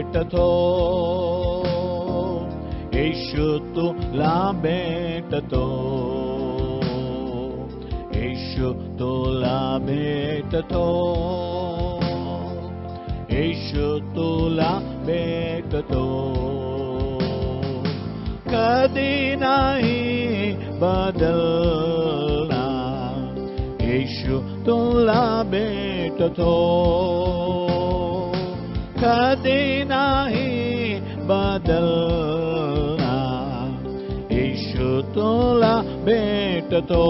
भेटतो, येशू तुला भेटतो, येशू तुला भेटतो, येशू तुला भेटतो. कधी नाही बदलणार, येशू तुला भेटतो, कधी नाही बदलणार, येशू तुला भेटतो.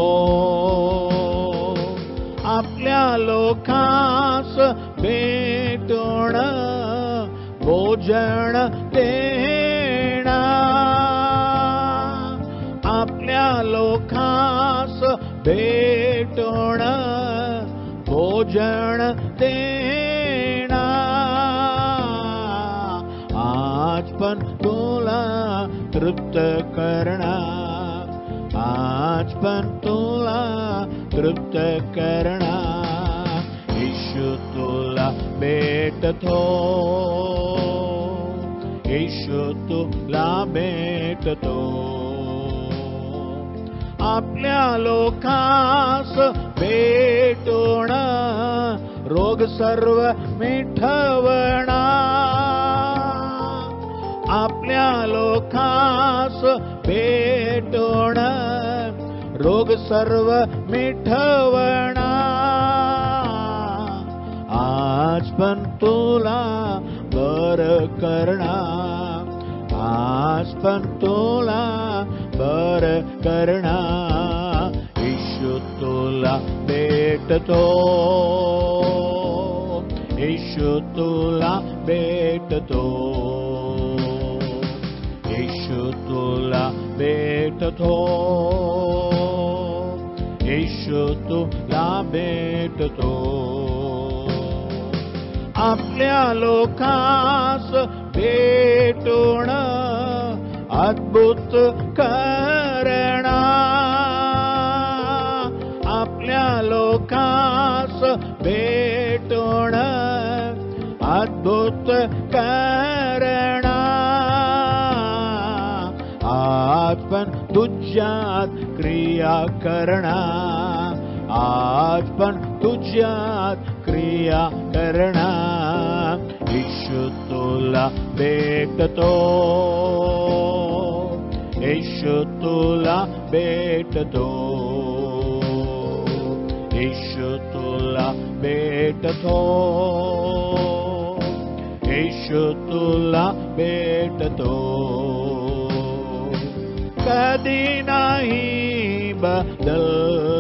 आपल्या लोकांस भेटून भोजन देणार, आपल्या लोकांस भेटून भोजन देणार. आज पण तुला तृप्त करणार, आज पण तुला तृप्त करणार, येशू तुला भेटतो, येशू तुला भेटतो. आपल्या लोकांस भेटून रोग सर्व मिटवणार, आपल्या लोकांस भेटून रोग सर्व मिटवणार. आज पण तुला बरं करणार, आज पण तुला बरं करणार, येशू तुला भेटतो, येशू तुला भेटतो, येशू तुला भेटतो, येशू तुला भेटतो. आपल्या लोकांस भेटून अद्भुत करणार, आपल्या लोकांस भेटून अद्भुत करणार. आज पण तुझ्यात क्रिया करणार, आज पण तुझ्यात क्रिया करणार, येशू तुला भेटतो, येशू तुला भेटतो, येशू तुला भेटतो, येशू तुला भेटतो. कधी नाही बदलणार,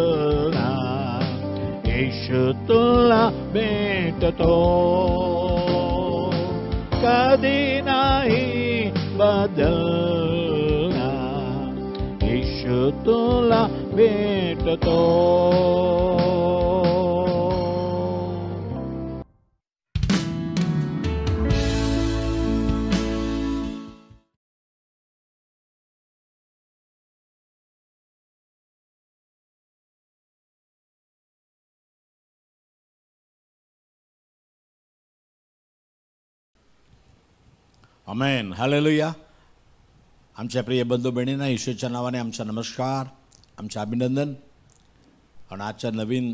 येशू तुला भेटतो, कधी नाही बदलणार, येशू तुला भेटतो. आमेन, हालेलुया. आमच्या प्रिय बंधू बहिणींना येशूच्या नावाने आमचा नमस्कार, आमचे अभिनंदन. आणि आजच्या नवीन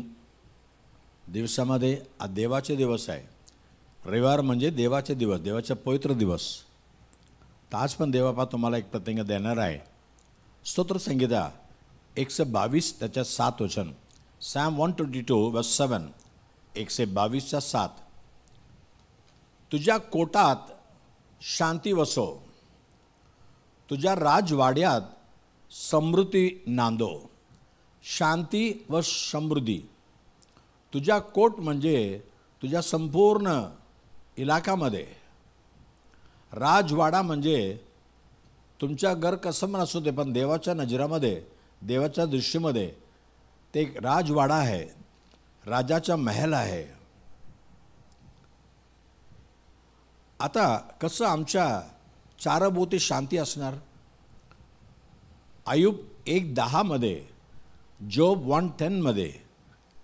दिवसामध्ये आज देवाचे दिवस आहे. रविवार म्हणजे देवाचे दिवस, देवाचा पवित्र दिवस. तर आज पण देवापा तुम्हाला एक प्रसंग देणार आहे. स्तोत्रसंगीता 122 त्याच्या 7 वचन, सॅम 122:7, 122:7. तुझ्या कोटात शांती वसो, तुझ्या राजवाड्यात समृद्धी नांदो. शांती व समृद्धी. तुझ्या कोट म्हणजे तुझ्या संपूर्ण इलाकामध्ये. राजवाडा म्हणजे तुमच्या घर कसं पण असू दे, पण देवाच्या नजरामध्ये, देवाच्या दृष्टीमध्ये ते एक राजवाडा आहे, राजाचा महल आहे. आता कसं आमच्या चारभोवती शांती असणार? आयुब 1:10 मध्ये, जोब 1:10 मध्ये,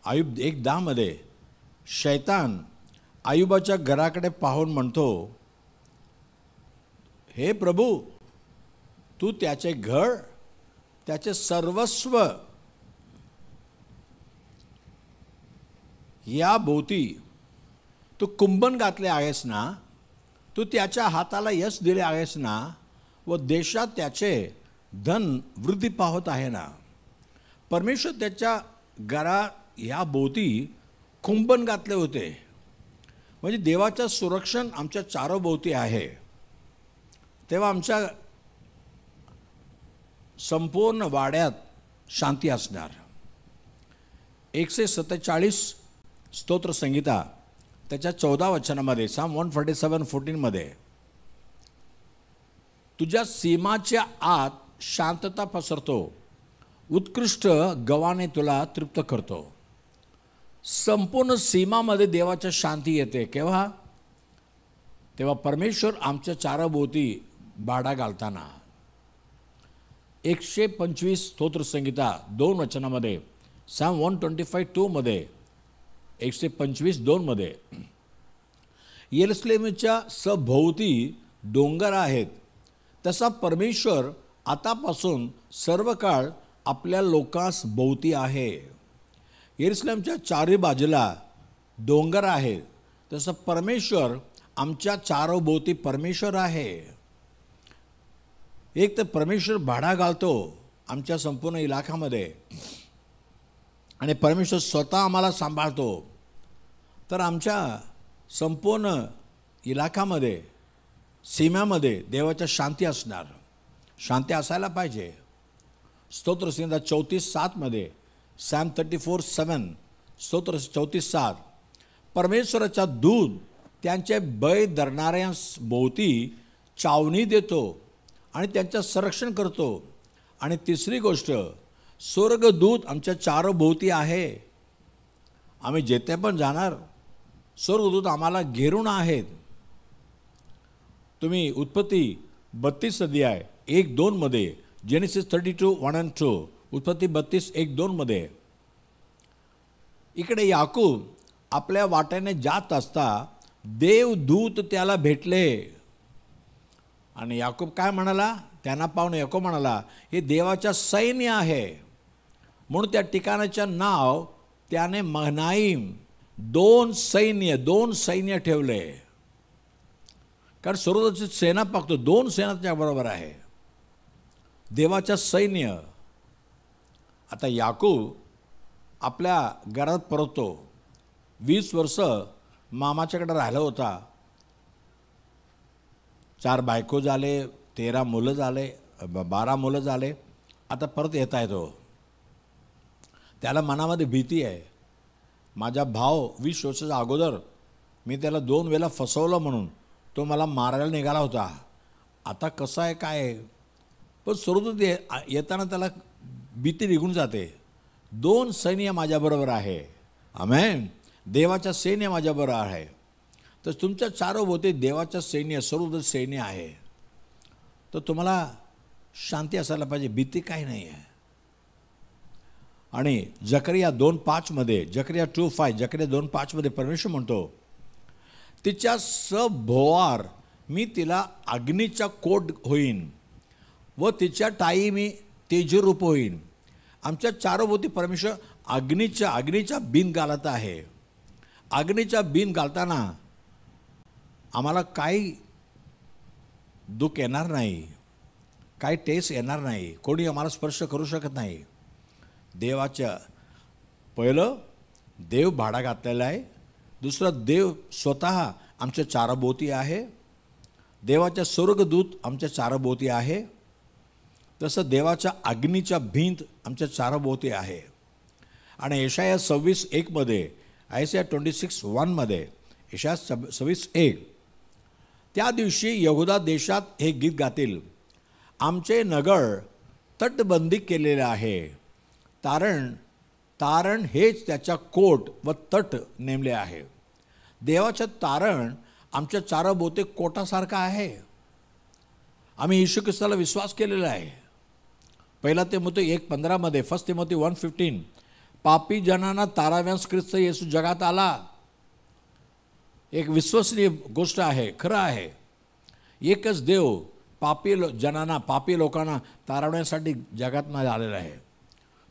आयुब 1:10 मध्ये शैतान आयुबाच्या घराकडे पाहून म्हणतो, हे प्रभू, तू त्याचे घर, त्याचे सर्वस्व या भोवती तू कुंभन घातले आहेस ना, तू त्याच्या हाताला यश दिले आहेस ना, व देशात त्याचे धन वृद्धी पावत आहे ना. परमेश्वर त्याच्या घरा या भोवती कुंभन घातले होते. म्हणजे देवाचं संरक्षण आमच्या चारोभोवती आहे. तेव्हा आमच्या संपूर्ण वाड्यात शांती असणार. 147 स्तोत्र संगीता त्याच्या 14 वचनामध्ये, साम 147:14 मध्ये, तुझ्या सीमाच्या आत शांतता पसरतो, उत्कृष्ट गव्हाने तुला तृप्त करतो. संपूर्ण सीमामध्ये देवाच्या शांती येते. केव्हा? तेव्हा परमेश्वर आमच्या चारोभोवती बाडा घालताना. 125 स्तोत्र संगीता 2 वचनामध्ये, साम 125:2 मध्ये, 125:2 मध्ये, येरुशलेमच्या सभोवती डोंगर आहेत, तसा परमेश्वर आतापासून सर्व काळ आपल्या लोकांस भोवती आहे. येरुशलेमच्या चारी बाजूला डोंगर आहेत, तसं परमेश्वर आमच्या चारोभोवती परमेश्वर आहे. एक तर परमेश्वर भाडा घालतो आमच्या संपूर्ण इलाक्यामध्ये, आणि परमेश्वर स्वतः आम्हाला सांभाळतो. तर आमच्या संपूर्ण इलाक्यामध्ये, सीम्यामध्ये देवाच्या शांती असणार. शांती असायला पाहिजे. स्तोत्र संहिता 34:7 मध्ये, सॅम 34:7, स्तोत्र 34:7, परमेश्वराचा दूत त्यांचे भय धरणाऱ्यांस भोवती चावणी देतो आणि त्यांचं संरक्षण करतो. आणि तिसरी गोष्ट, स्वर्गदूत आमच्या चारोभोवती आहे. आम्ही जेथे पण जाणार, स्वर्गदूत आम्हाला घेरून आहेत. तुम्ही उत्पत्ती 32 अध्याय 1-2 मध्ये, जेनेसिस 32:1-2, उत्पत्ती 32:1-2 मध्ये, इकडे याकूब आपल्या वाट्याने जात असता देवदूत त्याला भेटले. आणि याकूब काय म्हणाला? त्यांना पाहून याकूब म्हणाला, हे देवाच्या सैन्य आहे. म्हणून त्या ठिकाणाच्या नाव त्याने महनाईम, दोन सैन्य ठेवले. कारण सर्वची सेना पाहतो, 2 सेना त्याबरोबर आहे, देवाच्या सैन्य. आता याकूब आपल्या घरात परततो. 20 वर्ष मामाच्याकडे राहिला होता. 4 बायको झाले, 13 मुलं झाले, 12 मुलं झाले. आता परत येता येतो. त्याला मनामध्ये भीती आहे. माझा भाव 20 वर्षाच्या अगोदर मी त्याला 2 वेळा फसवलं म्हणून तो मला मारायला निघाला होता. आता कसं आहे काय आहे? पण सर्वदूत येताना त्याला भीती निघून जाते. 2 सैन्य माझ्याबरोबर आहे. आमेन. देवाच्या सैन्य माझ्याबरोबर आहे. तर तुमच्या चारोभोवती देवाच्या सैन्य, सर्वदूत सैन्य आहे. तर तुम्हाला शांती असायला पाहिजे, भीती काही नाही आहे. आणि जकरिया 2:5 मध्ये, जकरिया 2:5, जकरिया 2:5 मध्ये परमेश्वर म्हणतो, तिच्या सभोवार मी तिला अग्नीचा कोट होईन व तिच्या टाई मी तेजरूप होईन. आमच्या चारोभोवती परमेश्वर अग्नीचा बिन घालत आहे. अग्नीचा बिन घालताना आम्हाला काही दुःख येणार नाही, काही टेस येणार नाही, कोणी आम्हाला स्पर्श करू शकत नाही. देवाच्या पहिलं देव भाडा घातलेला आहे. दुसरं देव स्वतः आमच्या चारोभोवती आहे. देवाच्या स्वर्गदूत आमच्या चारोभोवती आहे. तसं देवाच्या अग्नीच्या भिंत आमच्या चारोभोवती आहे. आणि यशाया 26:1 मध्ये, आयसाया 26:1 मध्ये, यशाया 26:1, त्या दिवशी यहुदा देशात हे गीत गातील, आमचे नगर तटबंदी केलेले आहे. तारण हेच त्याच्या कोट व तट नेमले आहे. देवाचं तारण आमच्या चारोभोवती कोटासारखं आहे. आम्ही येशू ख्रिस्ताला विश्वास केलेला आहे. 1 तिमोथी 1:15 मध्ये, 1 तिमोथी 1:15, पापी जनांना ताराव्यास ख्रिस्त येशू जगात आला. एक विश्वसनीय गोष्ट आहे, खरं आहे. एकच देव जनांना, पापी लोकांना तारवण्यासाठी जगात आलेला आहे.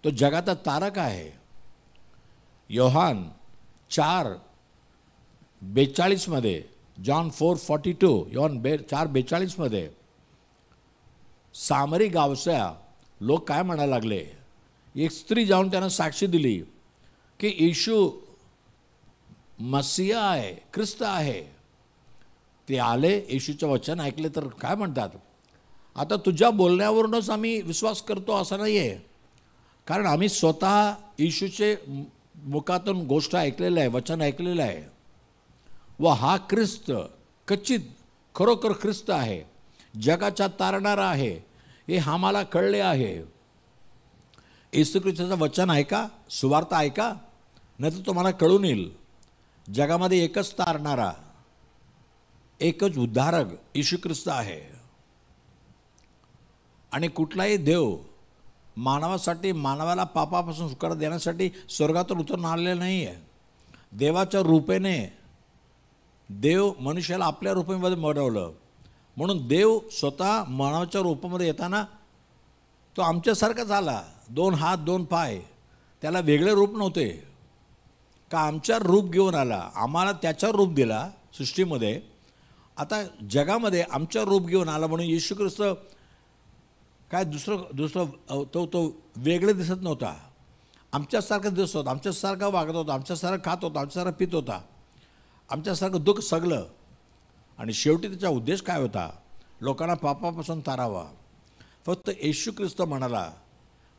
तो जगाचा तारक आहे. योहान 4:42 जॉन 4:42, योहान 4:42 सामरी गावच्या लोक काय म्हणायला लागले, एक स्त्री जाऊन त्यांना साक्षी दिली की येशू मसीहा आहे, ख्रिस्त आहे. ते आले, येशूचं वचन ऐकले तर काय म्हणतात, आता तुझ्या बोलण्यावरूनच आम्ही विश्वास करतो असं नाही आहे, कारण आम्ही स्वतः येशूचे मुखातून गोष्ट ऐकलेलं आहे, वचन ऐकलेलं आहे. व हा ख्रिस्त कच्चित खरोखर ख्रिस्त आहे, जगाचा तारणारा आहे, हे आम्हाला कळले आहे. येशू ख्रिस्ताचं वचन ऐका, सुवार्ता ऐका, नाही तर तुम्हाला कळून येईल. जगामध्ये एकच तारणारा, एकच उद्धारक येशू ख्रिस्त आहे. आणि कुठलाही देव मानवासाठी, मानवाला पापापासून सुटका देण्यासाठी स्वर्गातून उतरून आलेला नाही आहे. देवाच्या रूपेने देव मनुष्याला आपल्या रूपामध्ये बनवलं, म्हणून देव स्वतः मानवाच्या रूपामध्ये येताना तो आमच्यासारखाच आला, 2 हात 2 पाय. त्याला वेगळे रूप नव्हते का, आमच्या रूप घेऊन आला, आम्हाला त्याचा रूप दिला सृष्टीमध्ये. आता जगामध्ये आमच्या रूप घेऊन आला, म्हणून येशू ख्रिस्त काय दुसरं तो वेगळे दिसत नव्हता, आमच्यासारखं दिसत होता, आमच्यासारखं वागत होता, आमच्यासारखं खात होता, आमच्यासारखं पित होता, आमच्यासारखं दुःख सगळं. आणि शेवटी त्याचा उद्देश काय होता, लोकांना पापापासून तारावा. फक्त येशू ख्रिस्त म्हणाला,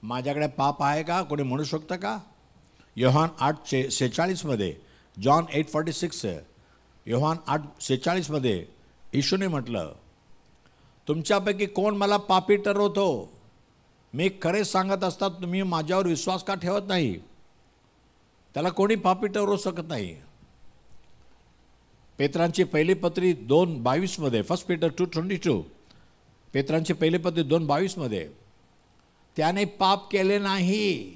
माझ्याकडे पाप आहे का, कोणी म्हणू शकतं का. योहान 8:46 जॉन 8:46, योहान 8:46 येशूने म्हटलं, तुमच्यापैकी कोण मला पापी ठरवतो. मी खरे सांगत असता तुम्ही माझ्यावर विश्वास का ठेवत नाही. त्याला कोणी पापी ठरवू शकत नाही. पेत्रांची पहिली पत्री 2:22 1 Peter 2:22, पेत्रांची पहिली पत्री 2:22 त्याने पाप केले नाही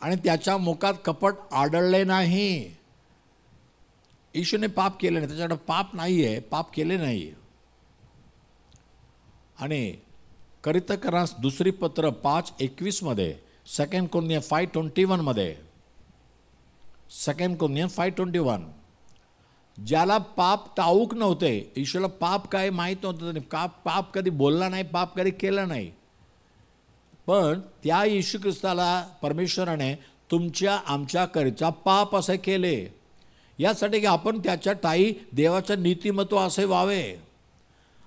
आणि त्याच्या मुखात कपट आढळले नाही. येशूने पाप केले नाही, त्याच्याकडे पाप नाही आहे, पाप केले नाही. आणि करितकरास दुसरी पत्र 5:21 2 Corinthians 5:21 2 Corinthians 5:21 ज्याला पाप ठाऊक नव्हते, येशूला पाप काय माहीत नव्हतं, पाप कधी बोलला नाही, पाप कधी केलं नाही, पण त्या येशू ख्रिस्ताला परमेश्वराने तुमच्या आमच्याकरिता पाप असे केले, यासाठी की आपण त्याच्या ठायी देवाचं नीतिमत्व असे व्हावे.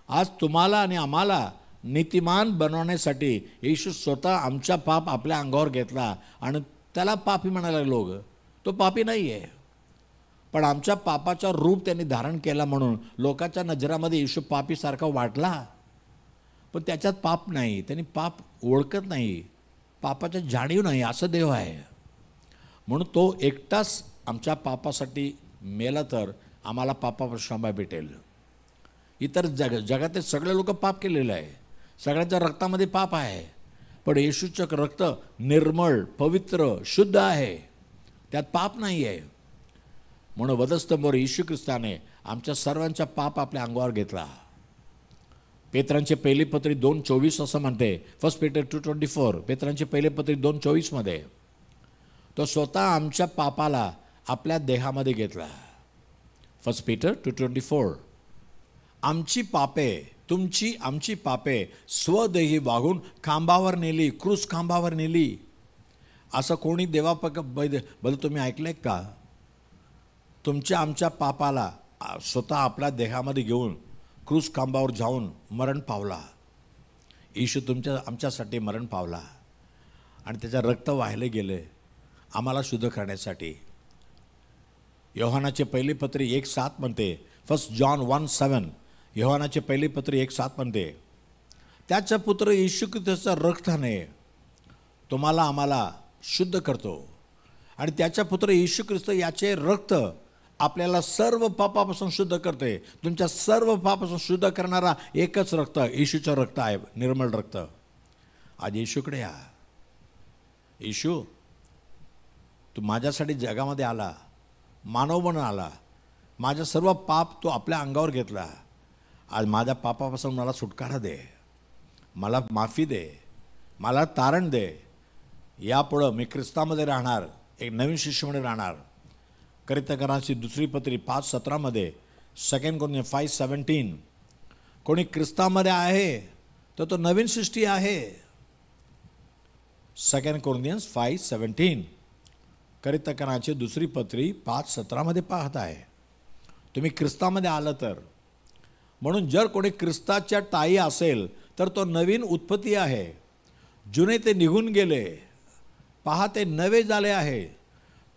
आज तुम्हाला आणि आम्हाला नीतिमान बनवण्यासाठी येशू स्वतः आमचा पाप आपल्या अंगावर घेतला आणि त्याला पापी म्हणायला लोक. तो पापी नाही आहे, पण आमच्या पापाचा रूप त्यांनी धारण केला म्हणून लोकांच्या नजरामध्ये येशू पापीसारखा वाटला, पण त्याच्यात पाप नाही, त्यांनी पाप ओळखत नाही, पापाच्या जाणीव नाही, असं देव आहे. म्हणून तो एकटाच आमच्या पापासाठी मेला तर आम्हाला पापापासून क्षमा भेटेल. इतर जगातील सगळे लोक पाप केलेले आहे, सगळ्यांच्या रक्तामध्ये पाप आहे, पण येशूचं रक्त निर्मळ, पवित्र, शुद्ध आहे, त्यात पाप नाही आहे. म्हणून वधस्तंभावर येशू ख्रिस्ताने आमच्या सर्वांचा पाप आपल्या अंगावर घेतला. पेत्रांचे पहिली पत्री 2:24 असं म्हणते, 1 Peter 2:24, पेत्रांचे पहिली पत्री 2:24 तो स्वतः आमच्या पापाला आपल्या देहामध्ये घेतला. 1 Peter 2:24 आमची पापे, तुमची आमची पापे स्वदेही वाहून खांबावर नेली, क्रूस खांबावर नेली. असं कोणी बद्दल तुम्ही ऐकलंय का. तुमच्या आमच्या पापाला स्वतः आपल्या देहामध्ये घेऊन क्रूस खांबावर जाऊन मरण पावला. येशू आमच्यासाठी मरण पावला आणि त्याचं रक्त वाहिले गेले आम्हाला शुद्ध करण्यासाठी. योहानाचे पहिली पत्री 1:7 म्हणते, 1 John 1:7, योहानाचे पहिली पत्री 1:7 म्हणते, त्याचा पुत्र येशू ख्रिस्ताच्या रक्ताने तुम्हाला आम्हाला शुद्ध करतो. आणि त्याचा पुत्र येशू ख्रिस्त याचे रक्त आपल्याला सर्व पापापासून शुद्ध करते. तुमच्या सर्व पापापासून शुद्ध करणारा एकच रक्त येशूचं रक्त आहे, निर्मळ रक्त. आज येशूकडे या. येशू, तू माझ्यासाठी जगामध्ये आला, मानव म्हणून आला, माझा सर्व पाप तो आपल्या अंगावर घेतला आज माझ्या पापापासून मला सुटकारा दे, मला माफी दे, मला तारण दे. यापुढं मी ख्रिस्तामध्ये राहणार, एक नवीन शिष्यमध्ये राहणार. करितकरांची दुसरी पत्री 5:17 2 कोरिन्थियन्स 5:17 कोणी ख्रिस्तामध्ये आहे तर तो नवीन सृष्टी आहे. 2 कोरिन्थियन्स 5:17 करितकरांची दुसरी पत्री 5:17 पाहत आहे. तुम्ही ख्रिस्तामध्ये आलं तर. म्हणून जर कोणी ख्रिस्ताच्या टाई असेल तर तो नवीन उत्पत्ती आहे. जुने ते निघून गेले, पहा ते नवे झाले आहे.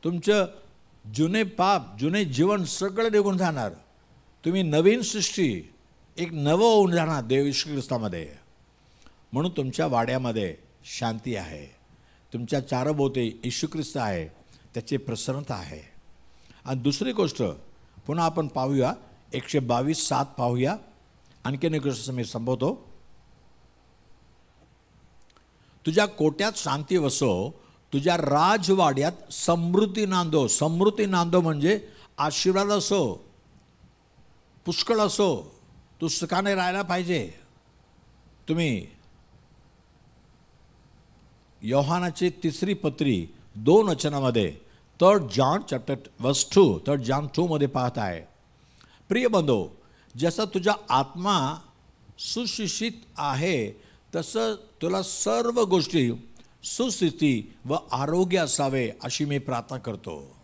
तुमचं जुने पाप, जुने जीवन सगळं निघून जाणार. तुम्ही नवीन सृष्टी, एक नवं होऊन जाणार देव येशू ख्रिस्तामध्ये. म्हणून तुमच्या वाड्यामध्ये शांती आहे. तुमच्या चारभोवती येशू ख्रिस्त आहे, त्याची प्रसन्नता आहे. आणि दुसरी गोष्ट पुन्हा आपण पाहूया, 122:7 पाहूया. आणखीन एक गोष्ट मी संबोधतो. तुझ्या कोट्यात शांती वसो, तुझ्या राजवाड्यात समृद्धी नांदो. समृद्धी नांदो म्हणजे आशीर्वाद असो, पुष्कळ असो. तू सुखाने राहायला पाहिजे. तुम्ही योहानाची तिसरी पत्री 2 3 जॉन चॅप्टर वर्स 2 3 जॉन 2 पाहत आहे. प्रिय बंधो, जसा तुझा आत्मा सुशिक्षित आहे तसं तुला सर्व गोष्टी सुस्थिती व आरोग्य असावे अशी मी प्रार्थना करतो.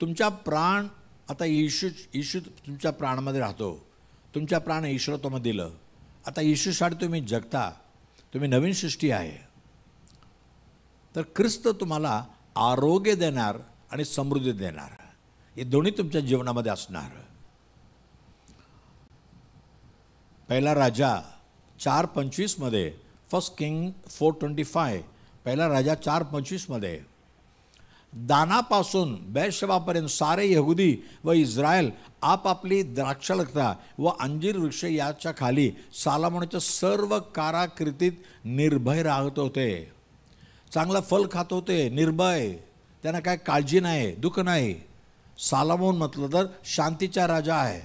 तुमचा प्राण आता येशू तुमच्या प्राणामध्ये राहतो. तुमच्या प्राण ईश्वर तुम्हाला दिलं. आता येशूसाठी तुम्ही जगता, तुम्ही नवीन सृष्टी आहे. तर ख्रिस्त तुम्हाला आरोग्य देणार आणि समृद्धी देणार. हे दोन्ही तुमच्या जीवनामध्ये असणार. पहिला राजा 4:25 1 किंग 4:25 पहिला राजा 4:25 दानापासून बेर्शेबापर्यंत सारे यहुदी व इस्रायल आपापली द्राक्षलता व अंजीर वृक्ष याच्या खाली सालोमोनाच्या सर्व काराकृतीत निर्भय राहत होते. चांगलं फल खात होते, निर्भय. त्यांना काय काळजी नाही, दुःख नाही. सालोमोन म्हटलं तर शांतीचा राजा आहे.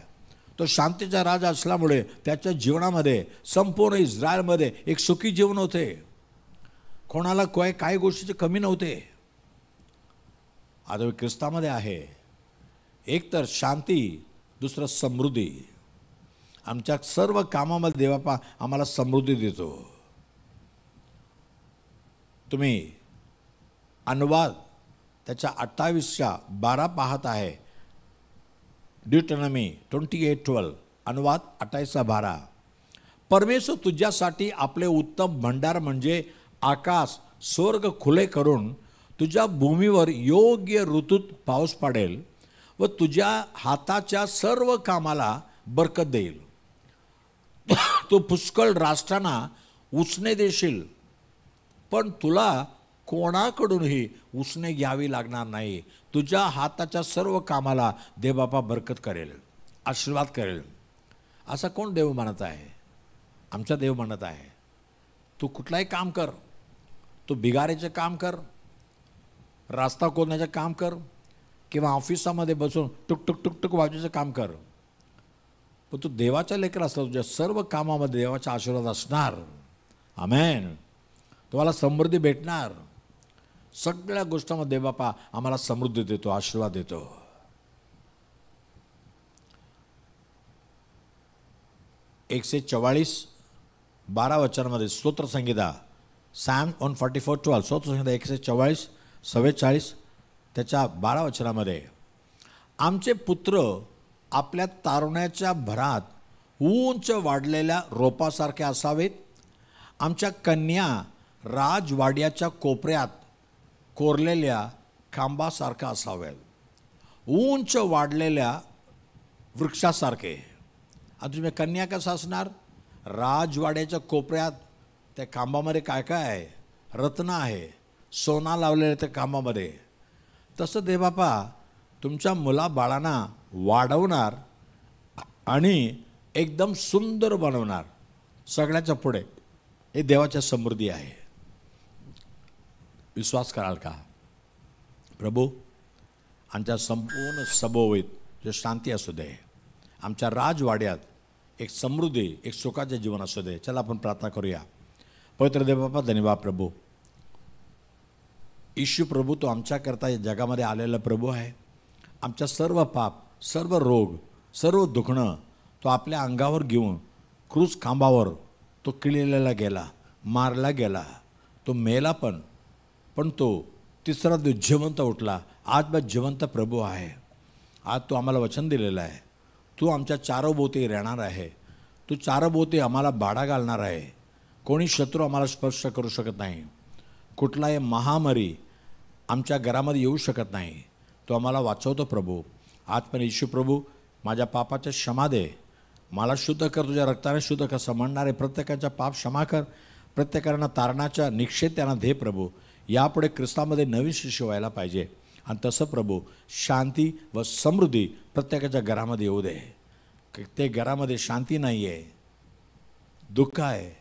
तो शांतीचा राजा असल्यामुळे त्याच्या जीवनामध्ये संपूर्ण इस्रायलमध्ये एक सुखी जीवन होते. कोणाला काही गोष्टीची कमी नव्हते. आता ख्रिस्तामध्ये आहे एक तर शांती, दुसरं समृद्धी. आमच्या सर्व कामामध्ये देवापा आम्हाला समृद्धी देतो. तुम्ही अनुवाद त्याच्या 28:12 पाहत आहे. ड्यूटोनॉमी 28:12 अनुवाद 28:12 परमेश्वर तुझ्यासाठी आपले उत्तम भंडार म्हणजे आकाश स्वर्ग खुले करून तुझ्या भूमीवर योग्य ऋतूत पाऊस पाडेल व तुझ्या हाताच्या सर्व कामाला बरकत देईल. तू पुष्कळ राष्ट्रांना उसने देशील, पण तुला कोणाकडूनही उसने घ्यावी लागणार नाही. तुझ्या हाताच्या सर्व कामाला देवबापा बरकत करेल, आशीर्वाद करेल. असा कोण देव म्हणत आहे? आमचा देव म्हणत आहे, तू कुठलाही काम कर. तू भिगारीचं काम कर, रास्ता खोदण्याचं काम कर, किंवा ऑफिसामध्ये बसून टुक टुक टुक टुक वाजवायचं काम कर. पण तू देवाचा लेकर असला, तुझ्या सर्व कामामध्ये देवाचा आशीर्वाद असणार. आमेन. तुम्हाला समृद्धी भेटणार. सगळ्या गोष्टींमध्ये बापा आम्हाला समृद्धी देतो, आशीर्वाद देतो. एकशे 44:12 स्तोत्र संगीता सॅम 144:12 स्तोत्र संगीता 144:44 त्याच्या 12 आमचे पुत्र आपल्या तारुण्याच्या भरात उंच वाढलेल्या रोपासारखे असावेत. आमच्या कन्या राजवाड्याच्या कोपऱ्यात कोरलेल्या खांबासारखा असाव्यात. उंच वाढलेल्या वृक्षासारखे. आता तुम्ही कन्या कसं असणार? राजवाड्याच्या कोपऱ्यात त्या खांबामध्ये काय काय आहे? रत्न आहे, सोना लावलेलं त्या खांबामध्ये. तसं देवबापा तुमच्या मुलाबाळांना वाढवणार आणि एकदम सुंदर बनवणार. सगळ्याच्या पुढे हे देवाच्या समृद्धी आहे. विश्वास कराल का? प्रभू, आमच्या संपूर्ण सभोवत जो शांती असू दे. आमच्या राजवाड्यात एक समृद्धी, एक सुखाचे जीवन असू दे. चला आपण प्रार्थना करूया. पवित्र देव बापा, धन्यवाद प्रभू. येशू प्रभू, तो आमच्याकरता या जगामध्ये आलेला प्रभू आहे. आमच्या सर्व पाप, सर्व रोग, सर्व दुखणं तो आपल्या अंगावर घेऊन क्रूज खांबावर तो किळलेला गेला, मारला गेला, तो मेला पण तो तिसरा दिवस जिवंत उठला. आज बा जिवंत प्रभू आहे. आज तू आम्हाला वचन दिलेलं आहे. तू आमच्या चारोभोवती राहणार आहे. तू चारोभोवती आम्हाला बाडा घालणार आहे. कोणी शत्रू आम्हाला स्पर्श करू शकत नाही. कुठलाही महामारी आमच्या घरामध्ये येऊ शकत नाही. तो आम्हाला वाचवतो प्रभू. आज पण येशू प्रभू, माझ्या पापाच्या क्षमा दे. मला शुद्ध कर, तुझ्या रक्ताने शुद्ध कर. समजणारे प्रत्येकाचा पाप क्षमा कर. प्रत्येकांना तारणाच्या निक्षेप त्यांना दे प्रभू. यापुढे ख्रिस्तामध्ये नवीन शिष्य व्हायला पाहिजे. आणि तसं प्रभू, शांती व समृद्धी प्रत्येकाच्या घरामध्ये येऊ दे. ते घरामध्ये शांती नाही आहे, दुःख आहे,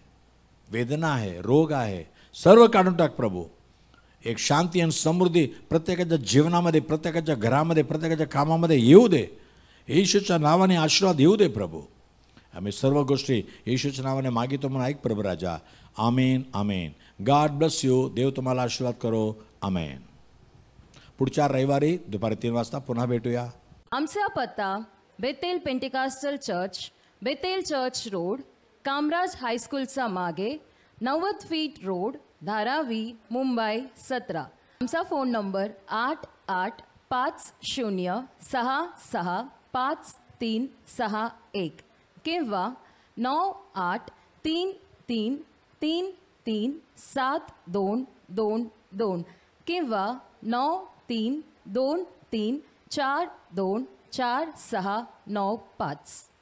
वेदना आहे, रोग आहे, सर्व काढून टाक प्रभू. एक शांती आणि समृद्धी प्रत्येकाच्या जीवनामध्ये, प्रत्येकाच्या घरामध्ये, प्रत्येकाच्या कामामध्ये येऊ दे. येशूच्या नावाने आशीर्वाद येऊ दे प्रभू. आम्ही सर्व गोष्टी येशूच्या नावाने मागितो म्हणून ऐक प्रभू राजा. Amen, amen. God bless you. देव तुम्हाला आशीर्वाद करो. आमेन. पुढच्या रविवारी दुपारी 3 वाजता पुन्हा भेटूया. आमचा पत्ता Bethel Pentecostal church, Bethel church road, Kamaraj हायस्कूलचा मागे, 90 फीट रोड, धारावी, मुंबई 17. आमचा फोन नंबर 8856653561 किंवा 9833333722 किंवा 932334249695.